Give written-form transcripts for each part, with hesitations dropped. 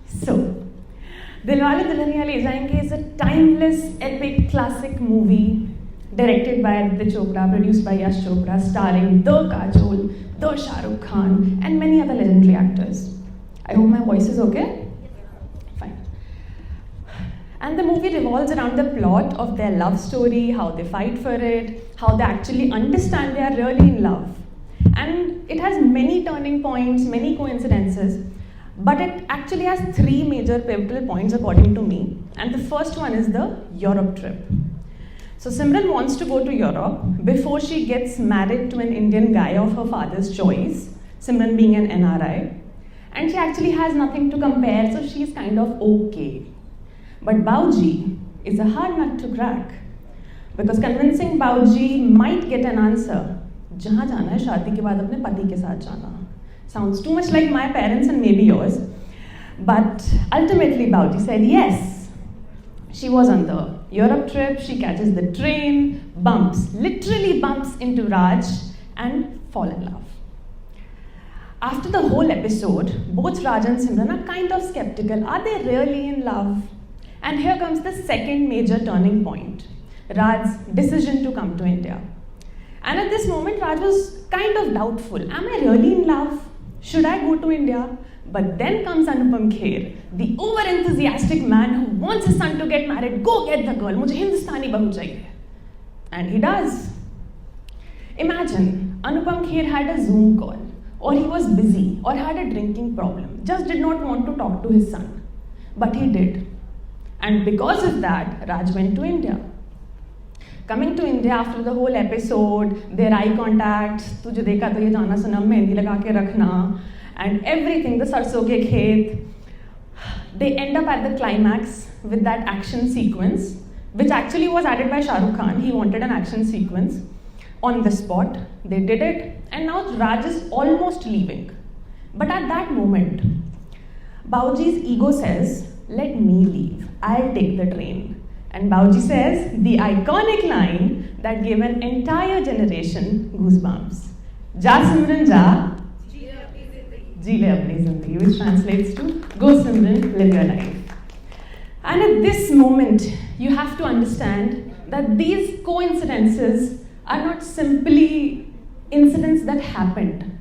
So, Dilwale Dulhaniya Le Jayenge is a timeless, epic, classic movie directed by Aditya Chopra, produced by Yash Chopra, starring the Kajol, the Shah Rukh Khan, and many other legendary actors. I hope my voice is okay? Fine. And the movie revolves around the plot of their love story, how they fight for it, how they actually understand they are really in love. And it has many turning points, many coincidences, but it actually has three major pivotal points according to me. And the first one is the Europe trip. So Simran wants to go to Europe before she gets married to an Indian guy of her father's choice, Simran being an NRI. And she actually has nothing to compare, so she's kind of okay. But Bauji is a hard nut to crack. Because convincing Bauji might get an answer. जहाँ जाना है शादी के बाद अपने पति के साथ जाना. Sounds too much like my parents and maybe yours. But ultimately Bauji said yes. She was on the Europe trip, she catches the train, literally bumps into Raj and fall in love. After the whole episode, both Raj and Simran are kind of skeptical. Are they really in love? And here comes the second major turning point. Raj's decision to come to India. And at this moment, Raj was kind of doubtful. Am I really in love? Should I go to India? But then comes Anupam Kher, the over-enthusiastic man who wants his son to get married. Go get the girl. मुझे हिंदुस्तानी बहू चाहिए. And he does. Imagine, Anupam Kher had a Zoom call, or he was busy, or had a drinking problem. Just did not want to talk to his son. But he did. And because of that, Raj went to India. Coming to India after the whole episode, their eye contact, तुझे देखा तो ये जाना सनम मेहंदी लगा के रखना, and everything, the sarson ke khet, they end up at the climax with that action sequence, which actually was added by Shah Rukh Khan. He wanted an action sequence on the spot. They did it, and now Raj is almost leaving. But at that moment, Bauji's ego says, let me leave, I'll take the train. And Bauji says the iconic line that gave an entire generation goosebumps. Ja Simran ja, ji le apni zindagi, which translates to go Simran, live your life. And at this moment, you have to understand that these coincidences are not simply incidents that happened.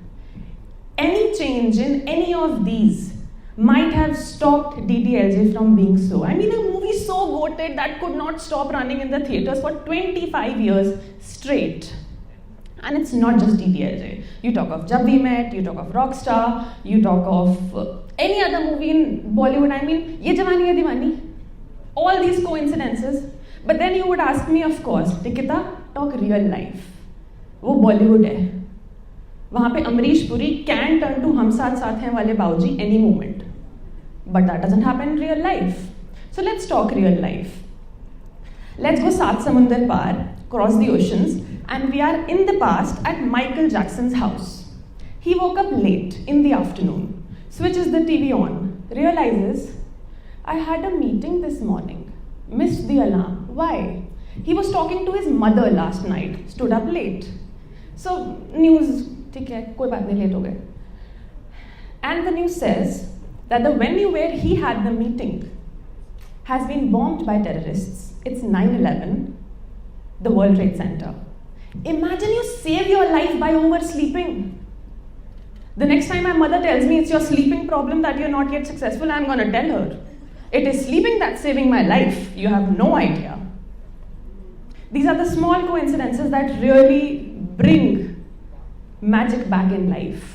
Any change in any of these might have stopped DDLJ from being so. I mean, a movie so goated that could not stop running in the theatres for 25 years straight. And it's not just DDLJ. You talk of Jab We Met, you talk of Rockstar, you talk of any other movie in Bollywood. I mean, Ye Jawani Hai Diwani. All these coincidences. But then you would ask me, of course, Nikita, talk real life. वो Bollywood है. वहाँ पे Amrish Puri can turn to हम साथ साथ हैं वाले बाऊजी any moment. But that doesn't happen in real life. So let's talk real life. Let's go Saat Samundar Par, cross the oceans, and we are in the past at Michael Jackson's house. He woke up late in the afternoon, switches the TV on, realizes, I had a meeting this morning, missed the alarm. Why? He was talking to his mother last night, stood up late. So news, ठीक है, कोई बात नहीं, late हो गए. And the news says that the venue where he had the meeting has been bombed by terrorists. It's 9/11, the World Trade Center. Imagine you save your life by oversleeping. The next time my mother tells me it's your sleeping problem that you're not yet successful, I'm going to tell her. It is sleeping that's saving my life. You have no idea. These are the small coincidences that really bring magic back in life.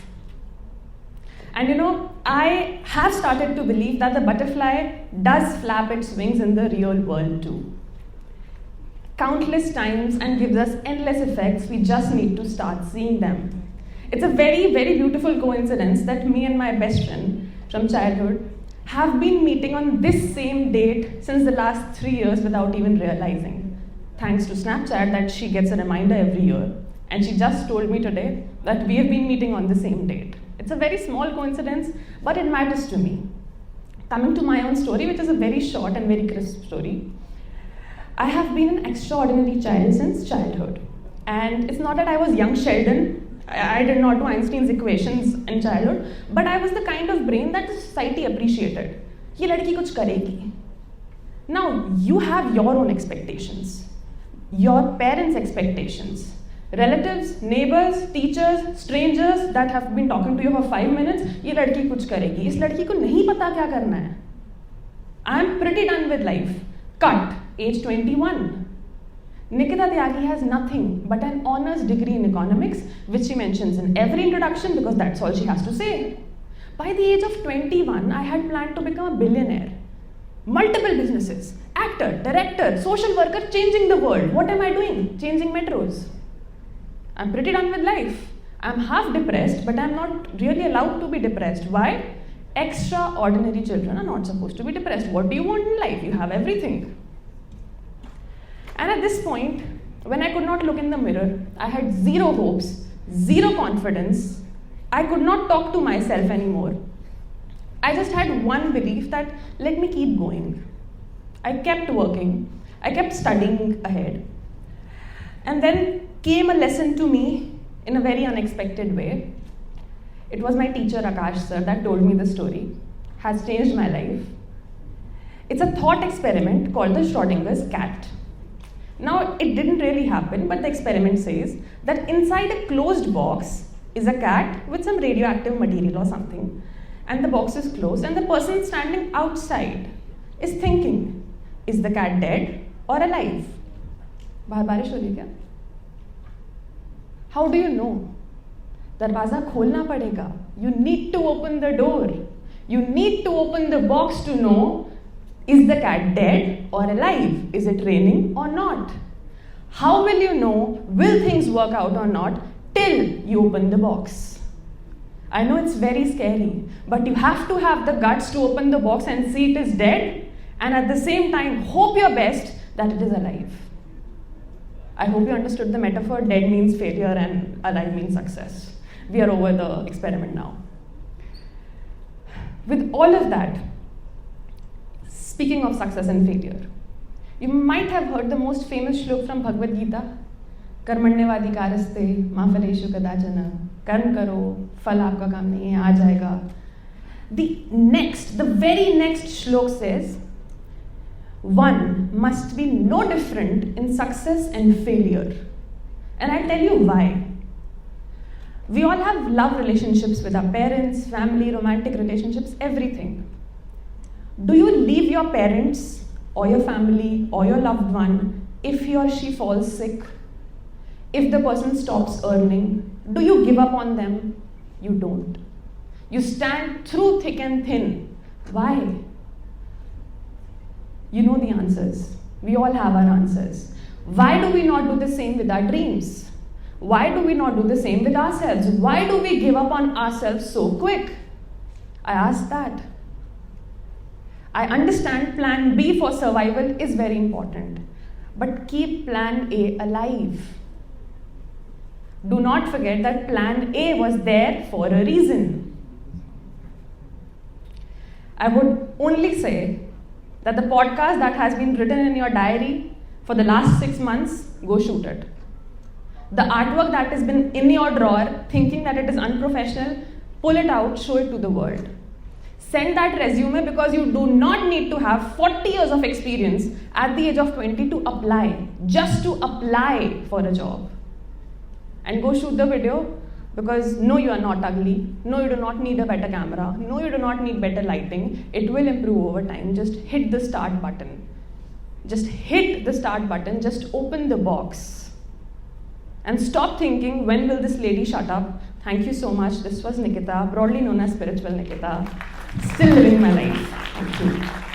And you know, I have started to believe that the butterfly does flap its wings in the real world too. Countless times and gives us endless effects, we just need to start seeing them. It's a very, very beautiful coincidence that me and my best friend from childhood have been meeting on this same date since the last 3 years without even realizing. Thanks to Snapchat that she gets a reminder every year. And she just told me today that we have been meeting on the same date. It's a very small coincidence, but it matters to me. Coming to my own story, which is a very short and very crisp story. I have been an extraordinary child since childhood. And it's not that I was young Sheldon. I did not do Einstein's equations in childhood, but I was the kind of brain that the society appreciated. ये लड़की कुछ करेगी. Now you have your own expectations, your parents' expectations, relatives, neighbors, teachers, strangers that have been talking to you for 5 minutes. ये लड़की कुछ करेगी. इस लड़की को नहीं पता क्या करना है. I am pretty done with life. Cut. Age 21. Nikita Tyagi has nothing but an honors degree in economics, which she mentions in every introduction because that's all she has to say. By the age of 21, I had planned to become a billionaire. Multiple businesses, actor, director, social worker, changing the world. What am I doing? Changing metros. I'm pretty done with life. I'm half depressed, but I'm not really allowed to be depressed. Why? Extraordinary children are not supposed to be depressed. What do you want in life? You have everything. And at this point, when I could not look in the mirror, I had zero hopes, zero confidence. I could not talk to myself anymore. I just had one belief that let me keep going. I kept working. I kept studying ahead. And then came a lesson to me in a very unexpected way. It was my teacher Akash sir that told me the story. Has changed my life. It's a thought experiment called the Schrödinger's cat. Now, it didn't really happen, but the experiment says that inside a closed box is a cat with some radioactive material or something. And the box is closed, and the person standing outside is thinking, is the cat dead or alive? बाहर बारिश हो रही है क्या? How do you know? दरवाजा खोलना पड़ेगा. You need to open the door. You need to open the box to know, is the cat dead or alive? Is it raining or not? How will you know, will things work out or not, till you open the box? I know it's very scary, but you have to have the guts to open the box and see it is dead, and at the same time hope your best that it is alive. I hope you understood the metaphor. Dead means failure and alive means success. We are over the experiment now. With all of that, speaking of success and failure, you might have heard the most famous shlok from Bhagavad Gita. कर्मण्यवादी कारस्ते मा फलेषु कदाचन कर्म करो फल आपका काम नहीं है आ जाएगा. The very next shlok says, one must be no different in success and failure. And I'll tell you why. We all have love relationships with our parents, family, romantic relationships, everything. Do you leave your parents or your family or your loved one if he or she falls sick? If the person stops earning, do you give up on them? You don't. You stand through thick and thin. Why? You know the answers. We all have our answers. Why do we not do the same with our dreams? Why do we not do the same with ourselves? Why do we give up on ourselves so quick? I ask that. I understand plan B for survival is very important, but keep plan A alive. Do not forget that plan A was there for a reason. I would only say that the podcast that has been written in your diary for the last 6 months, go shoot it. The artwork that has been in your drawer, thinking that it is unprofessional, pull it out, show it to the world. Send that resume because you do not need to have 40 years of experience at the age of 20 to apply, just to apply for a job. And go shoot the video because no, you are not ugly. No, you do not need a better camera. No, you do not need better lighting. It will improve over time. Just hit the start button. Just hit the start button. Just open the box. And stop thinking, when will this lady shut up? Thank you so much. This was Nikita, broadly known as Spiritual Nikita. Still living my life. Thank you.